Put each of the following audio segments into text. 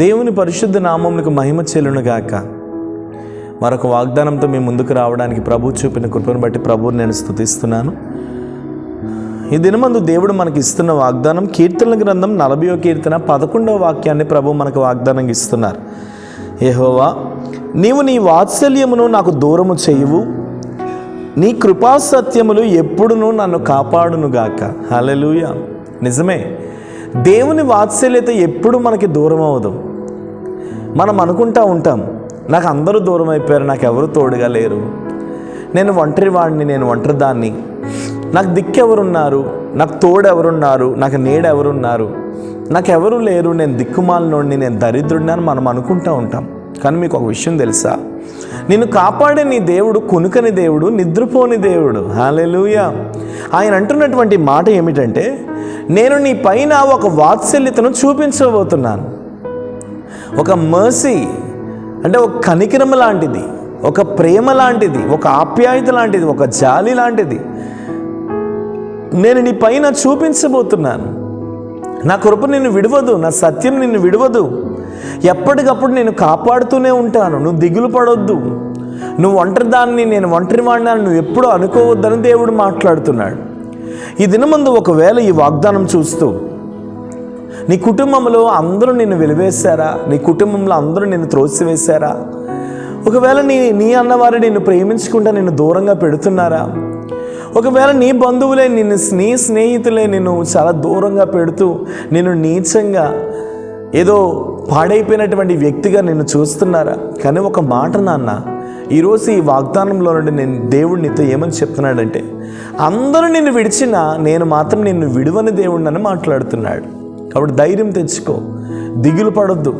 దేవుని పరిశుద్ధ నామమునకు మహిమ చెల్లును గాక. మరొక వాగ్దానంతో మేము ముందుకు రావడానికి ప్రభు చూపిన కృపను బట్టి ప్రభువుని నేను స్తుతిస్తున్నాను. ఈ దినమందు దేవుడు మనకి ఇస్తున్న వాగ్దానం కీర్తనల గ్రంథం 40వ కీర్తన 11వ వాక్యాన్ని ప్రభు మనకు వాగ్దానంగా ఇస్తున్నారు. యెహోవా, నీవు నీ వాత్సల్యమును నాకు దూరము చేయువు, నీ కృపా సత్యములు ఎప్పుడునూ నన్ను కాపాడునుగాక. హల్లెలూయా. నిజమే, దేవుని వాత్సల్యత ఎప్పుడు మనకి దూరం అవ్వదు. మనం అనుకుంటా ఉంటాం, నాకు అందరూ దూరం అయిపోయారు, నాకు ఎవరు తోడుగా లేరు, నేను ఒంటరి వాడిని, నేను ఒంటరి దాన్ని, నాకు దిక్కెవరున్నారు, నాకు తోడు ఎవరున్నారు, నాకు నీడ ఎవరున్నారు, నాకెవరు లేరు, నేను దిక్కుమాలినోడిని, నేను దరిద్రుడిని అని మనం అనుకుంటూ ఉంటాం. కానీ మీకు ఒక విషయం తెలుసా? నిన్ను కాపాడే నీ దేవుడు కునుకని దేవుడు, నిద్రపోని దేవుడు. హల్లెలూయా. ఆయన అంటున్నటువంటి మాట ఏమిటంటే, నేను నీ పైన ఒక వాత్సల్యతను చూపించబోతున్నాను. ఒక మర్సీ అంటే ఒక కనికరం లాంటిది, ఒక ప్రేమ లాంటిది, ఒక ఆప్యాయత లాంటిది, ఒక జాలి లాంటిది నేను నీ పైన చూపించబోతున్నాను. నా కృప నిన్ను విడవదు, నా సత్యం నిన్ను విడవదు. ఎప్పటికప్పుడు నేను కాపాడుతూనే ఉంటాను. నువ్వు దిగులు పడొద్దు. నువ్వు ఒంటరి దాన్ని, నేను ఒంటరి వాడిని నువ్వు ఎప్పుడూ అనుకోవద్దని దేవుడు మాట్లాడుతున్నాడు. ఈ దినమందు ఒకవేళ ఈ వాగ్దానం చూస్తూ నీ కుటుంబంలో అందరూ నిన్ను వెలివేశారా? నీ కుటుంబంలో అందరూ నిన్ను త్రోసివేశారా? ఒకవేళ నీ అన్నవారు నిన్ను ప్రేమించకుండా నిన్ను దూరంగా పెడుతున్నారా? ఒకవేళ నీ బంధువులే నీ స్నేహితులే నిన్ను చాలా దూరంగా పెడుతూ నిన్ను నీచంగా ఏదో పాడైపోయినటువంటి వ్యక్తిగా నిన్ను చూస్తున్నారా? కానీ ఒక మాట నాన్న, ఈరోజు ఈ వాగ్దానంలో నుండి దేవుడు నీతో ఏమని చెప్తున్నాడంటే, అందరూ నిన్ను విడిచినా నేను మాత్రం నిన్ను విడువని దేవుడిని మాట్లాడుతున్నాడు. కాబట్టి ధైర్యం తెచ్చుకో, దిగులు పడొద్దు.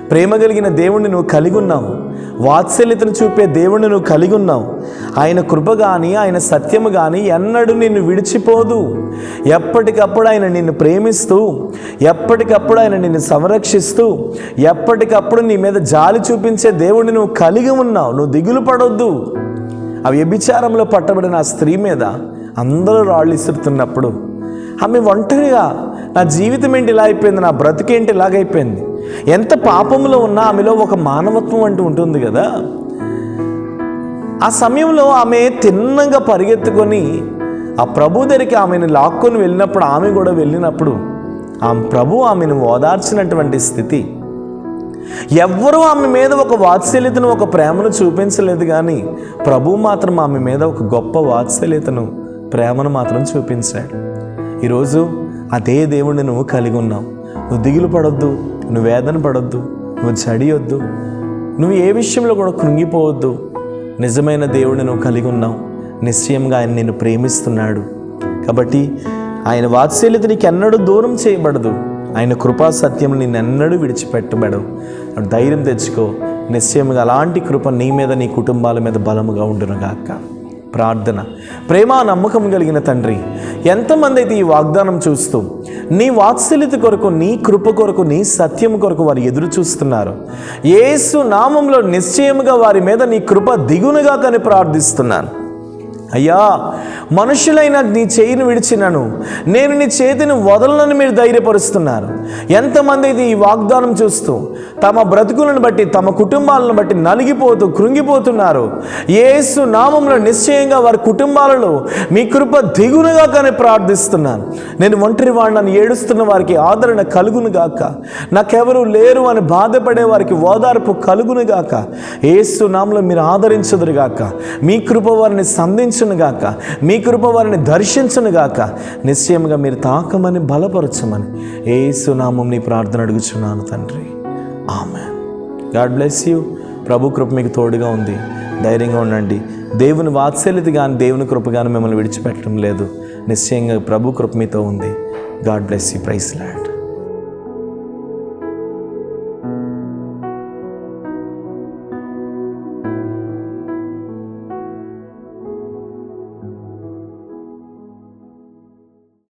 ప్రేమ కలిగిన దేవుణ్ణి నువ్వు కలిగి ఉన్నావు, వాత్సల్యతను చూపే దేవుణ్ణి నువ్వు కలిగి ఉన్నావు. ఆయన కృప కానీ ఆయన సత్యము కానీ ఎన్నడూ నిన్ను విడిచిపోదు. ఎప్పటికప్పుడు ఆయన నిన్ను ప్రేమిస్తూ, ఎప్పటికప్పుడు ఆయన నిన్ను సంరక్షిస్తూ, ఎప్పటికప్పుడు నీ మీద జాలి చూపించే దేవుణ్ణి నువ్వు కలిగి ఉన్నావు. నువ్వు దిగులు పడొద్దు. ఆ వ్యభిచారంలో పట్టబడిన ఆ స్త్రీ మీద అందరూ రాళ్ళు ఇస్తున్నప్పుడు ఆమె ఒంటరిగా, నా జీవితం ఏంటి ఇలా అయిపోయింది, నా బ్రతికేంటి ఇలాగైపోయింది, ఎంత పాపంలో ఉన్నా ఆమెలో ఒక మానవత్వం అంటూ ఉంటుంది కదా. ఆ సమయంలో ఆమె తిన్నగా పరిగెత్తుకొని ఆ ప్రభు దగ్గరికి ఆమెను లాక్కొని వెళ్ళినప్పుడు, ఆమె కూడా వెళ్ళినప్పుడు ఆ ప్రభు ఆమెను ఓదార్చినటువంటి స్థితి. ఎవ్వరూ ఆమె మీద ఒక వాత్సల్యతను, ఒక ప్రేమను చూపించలేదు, కానీ ప్రభు మాత్రం ఆమె మీద ఒక గొప్ప వాత్సల్యతను, ప్రేమను మాత్రం చూపించాడు. ఈరోజు అదే దేవుణ్ణి నువ్వు కలిగి ఉన్నావు. నువ్వు దిగులు పడొద్దు, నువ్వు వేదన పడొద్దు, నువ్వు చడియొద్దు, నువ్వు ఏ విషయంలో కూడా కృంగిపోవద్దు. నిజమైన దేవుడిని నువ్వు కలిగి ఉన్నావు. నిశ్చయంగా ఆయన నిన్ను ప్రేమిస్తున్నాడు. కాబట్టి ఆయన వాత్సల్యత నీకు ఎన్నడూ దూరం చేయబడదు. ఆయన కృపా సత్యం నిన్నెన్నడూ విడిచిపెట్టబడవు. ధైర్యం తెచ్చుకో. నిశ్చయంగా అలాంటి కృప నీ మీద, నీ కుటుంబాల మీద బలముగా ఉండునుగాక. ప్రార్థన. ప్రేమ నమ్మకం కలిగిన తండ్రి, ఎంతమంది అయితే ఈ వాగ్దానం చూస్తూ నీ వాత్సల్యత కొరకు, నీ కృప కొరకు, నీ సత్యం కొరకు వారు ఎదురు చూస్తున్నారు, యేసు నామంలో నిశ్చయముగా వారి మీద నీ కృప దిగునుగా కానీ ప్రార్థిస్తున్నాను. అయ్యా, మనుషులైన నీ చేయిని విడిచినను నేను నీ చేతిని వదలనని మీరు ధైర్యపరుస్తున్నారు. ఎంతమంది అయితే ఈ వాగ్దానం చూస్తూ తమ బ్రతుకులను బట్టి, తమ కుటుంబాలను బట్టి నలిగిపోతూ కృంగిపోతున్నారు, యేసు నామంలో నిశ్చయంగా వారి కుటుంబాలలో మీ కృప దిగునుగా కానీ ప్రార్థిస్తున్నాను. నేను ఒంటరి వాడిని ఏడుస్తున్న వారికి ఆదరణ కలుగునుగాక, నాకెవరూ లేరు అని బాధపడే వారికి ఓదార్పు కలుగునుగాక. యేసు నామంలో మీరు ఆదరించదురుగాక. మీ కృప వారిని సంధించునుగాక, మీ కృప వారిని దర్శించునుగాక. నిశ్చయంగా మీరు తాకమని, బలపరచమని యేసు నామం నీ ప్రార్థన అడుగుచున్నాను తండ్రి. ఆమేన్. God bless you. ప్రభు కృప మీకు తోడుగా ఉంది. ధైర్యంగా ఉండండి. దేవుని వాత్సల్యత కానీ, దేవుని కృప కానీ మిమ్మల్ని విడిచిపెట్టడం లేదు. నిశ్చయంగా ప్రభు కృప మీతో ఉంది. God bless you. Praise lord.